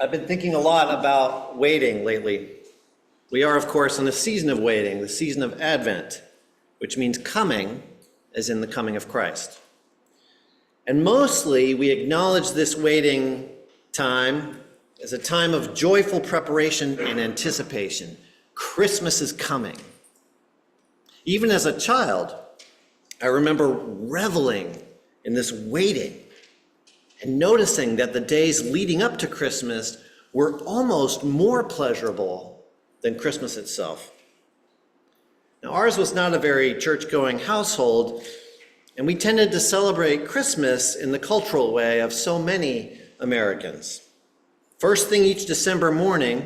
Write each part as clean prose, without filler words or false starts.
I've been thinking a lot about waiting lately. We are, of course, in a season of waiting, the season of Advent, which means coming, as in the coming of Christ. And mostly we acknowledge this waiting time as a time of joyful preparation and anticipation. Christmas is coming. Even as a child, I remember reveling in this waiting and noticing that the days leading up to Christmas were almost more pleasurable than Christmas itself. Now, ours was not a very church-going household, and we tended to celebrate Christmas in the cultural way of so many Americans. First thing each December morning,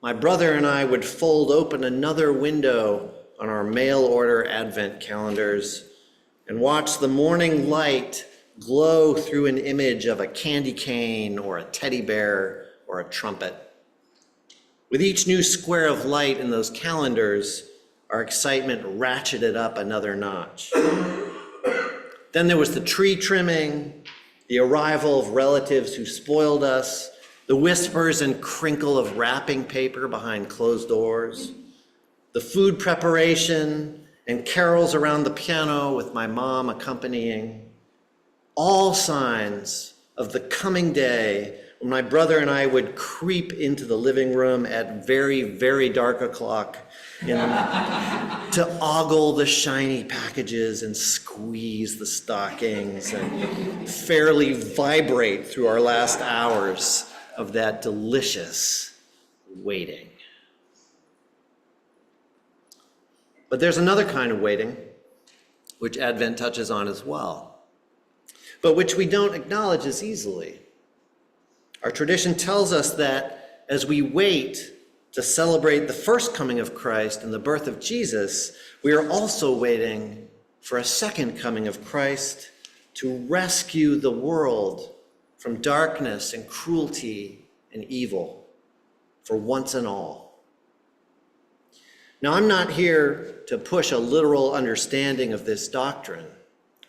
my brother and I would fold open another window on our mail-order Advent calendars and watch the morning light glow through an image of a candy cane or a teddy bear or a trumpet. With each new square of light in those calendars, our excitement ratcheted up another notch. Then there was the tree trimming, the arrival of relatives who spoiled us, the whispers and crinkle of wrapping paper behind closed doors, the food preparation and carols around the piano with my mom accompanying. All signs of the coming day when my brother and I would creep into the living room at very, very dark o'clock to ogle the shiny packages and squeeze the stockings and fairly vibrate through our last hours of that delicious waiting. But there's another kind of waiting, which Advent touches on as well, but which we don't acknowledge as easily. Our tradition tells us that as we wait to celebrate the first coming of Christ and the birth of Jesus, we are also waiting for a second coming of Christ to rescue the world from darkness and cruelty and evil for once and all. Now, I'm not here to push a literal understanding of this doctrine,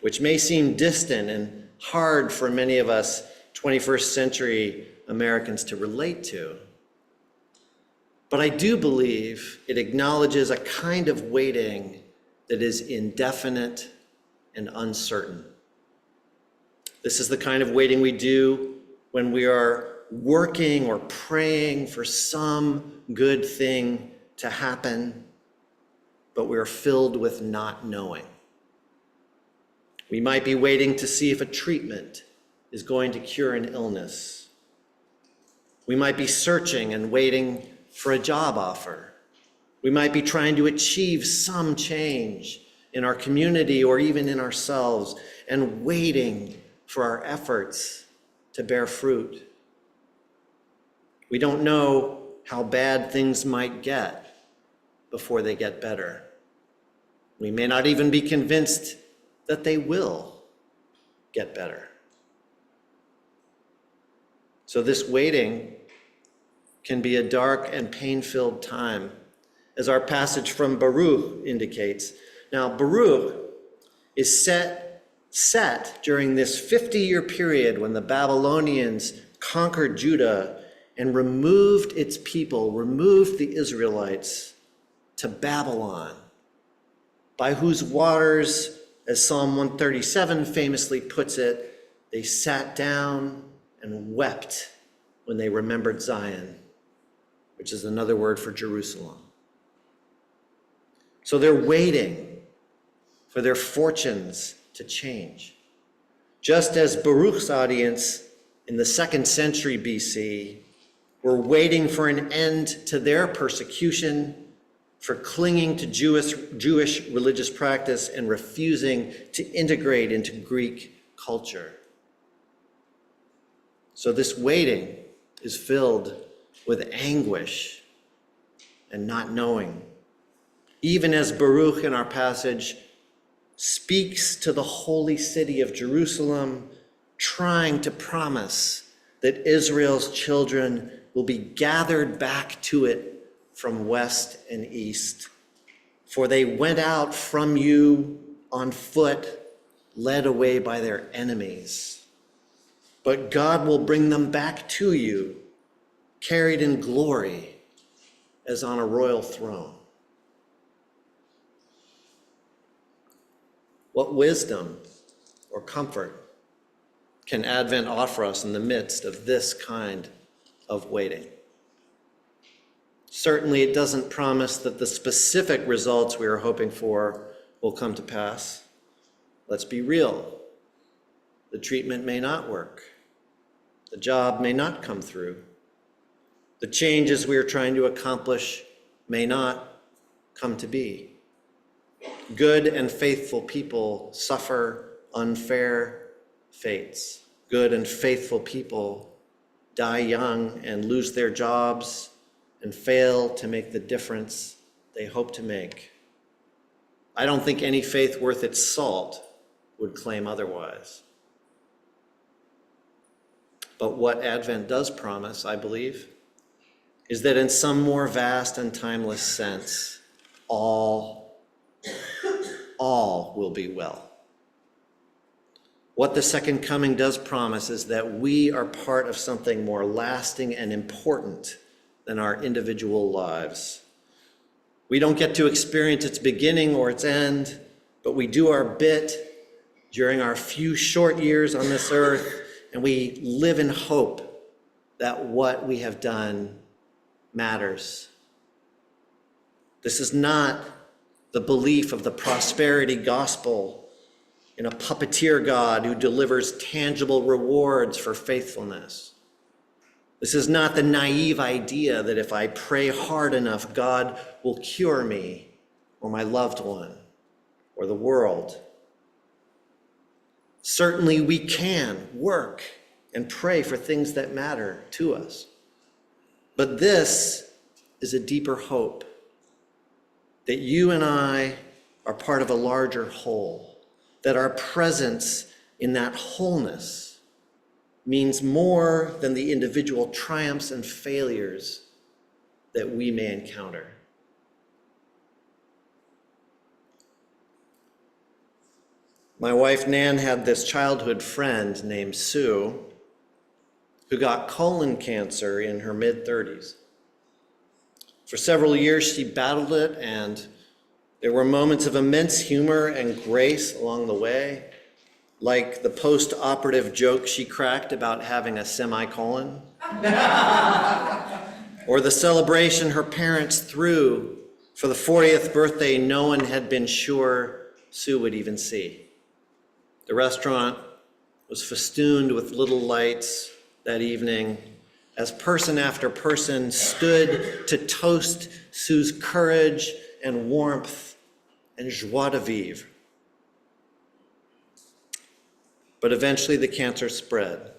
which may seem distant and hard for many of us 21st century Americans to relate to. But I do believe it acknowledges a kind of waiting that is indefinite and uncertain. This is the kind of waiting we do when we are working or praying for some good thing to happen, but we are filled with not knowing. We might be waiting to see if a treatment is going to cure an illness. We might be searching and waiting for a job offer. We might be trying to achieve some change in our community or even in ourselves and waiting for our efforts to bear fruit. We don't know how bad things might get before they get better. We may not even be convinced that they will get better. So this waiting can be a dark and pain-filled time, as our passage from Baruch indicates. Now, Baruch is set during this 50-year period when the Babylonians conquered Judah and removed its people, removed the Israelites to Babylon, by whose waters, as Psalm 137 famously puts it, they sat down and wept when they remembered Zion, which is another word for Jerusalem. So they're waiting for their fortunes to change. Just as Baruch's audience in the 2nd century BC were waiting for an end to their persecution for clinging to Jewish religious practice and refusing to integrate into Greek culture. So this waiting is filled with anguish and not knowing. Even as Baruch in our passage speaks to the holy city of Jerusalem, trying to promise that Israel's children will be gathered back to it from west and east. For they went out from you on foot, led away by their enemies. But God will bring them back to you carried in glory as on a royal throne. What wisdom or comfort can Advent offer us in the midst of this kind of waiting? Certainly, it doesn't promise that the specific results we are hoping for will come to pass. Let's be real. The treatment may not work. The job may not come through. The changes we are trying to accomplish may not come to be. Good and faithful people suffer unfair fates. Good and faithful people die young and lose their jobs and fail to make the difference they hope to make. I don't think any faith worth its salt would claim otherwise. But what Advent does promise, I believe, is that in some more vast and timeless sense, all will be well. What the second coming does promise is that we are part of something more lasting and important than our individual lives. We don't get to experience its beginning or its end, but we do our bit during our few short years on this earth, and we live in hope that what we have done matters. This is not the belief of the prosperity gospel in a puppeteer God who delivers tangible rewards for faithfulness. This is not the naive idea that if I pray hard enough, God will cure me or my loved one or the world. Certainly we can work and pray for things that matter to us. But this is a deeper hope, that you and I are part of a larger whole, that our presence in that wholeness means more than the individual triumphs and failures that we may encounter. My wife Nan had this childhood friend named Sue who got colon cancer in her mid-30s. For several years, she battled it, and there were moments of immense humor and grace along the way, like the post-operative joke she cracked about having a semicolon, or the celebration her parents threw for the 40th birthday no one had been sure Sue would even see. The restaurant was festooned with little lights that evening as person after person stood to toast Sue's courage and warmth and joie de vivre. But eventually the cancer spread.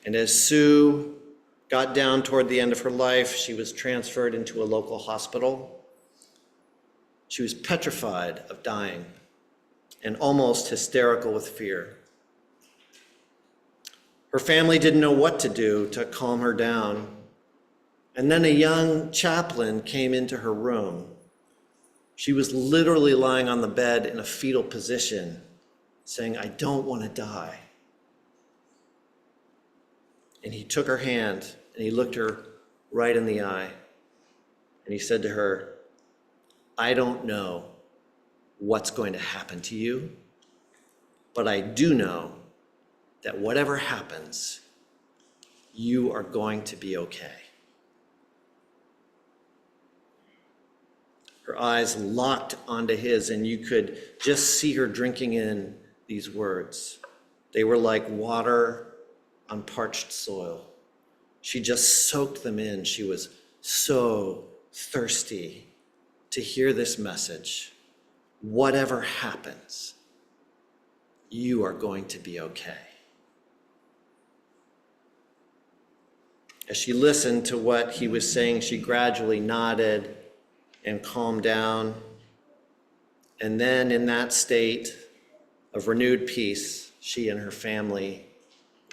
And as Sue got down toward the end of her life, she was transferred into a local hospital. She was petrified of dying and almost hysterical with fear. Her family didn't know what to do to calm her down. And then a young chaplain came into her room. She was literally lying on the bed in a fetal position, saying, "I don't want to die." And he took her hand and he looked her right in the eye. And he said to her, "I don't know what's going to happen to you, but I do know that whatever happens, you are going to be okay." Her eyes locked onto his, and you could just see her drinking in these words. They were like water on parched soil. She just soaked them in. She was so thirsty to hear this message. Whatever happens, you are going to be okay. As she listened to what he was saying, she gradually nodded and calmed down. And then in that state of renewed peace, she and her family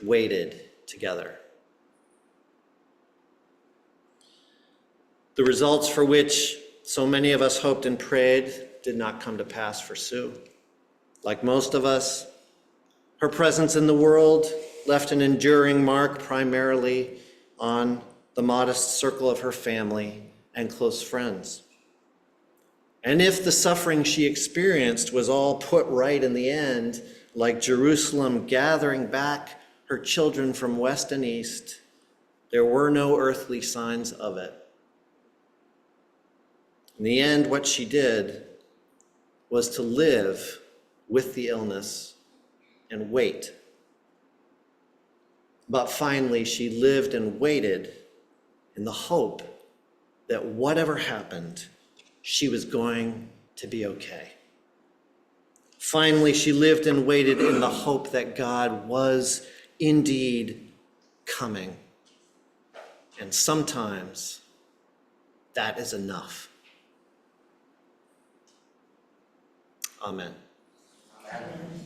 waited together. The results for which so many of us hoped and prayed did not come to pass for Sue. Like most of us, her presence in the world left an enduring mark primarily on the modest circle of her family and close friends. And if the suffering she experienced was all put right in the end, like Jerusalem gathering back her children from west and east, there were no earthly signs of it. In the end, what she did was to live with the illness and wait. But finally, she lived and waited in the hope that whatever happened, she was going to be okay. Finally, she lived and waited in the hope that God was indeed coming. And sometimes that is enough. Amen.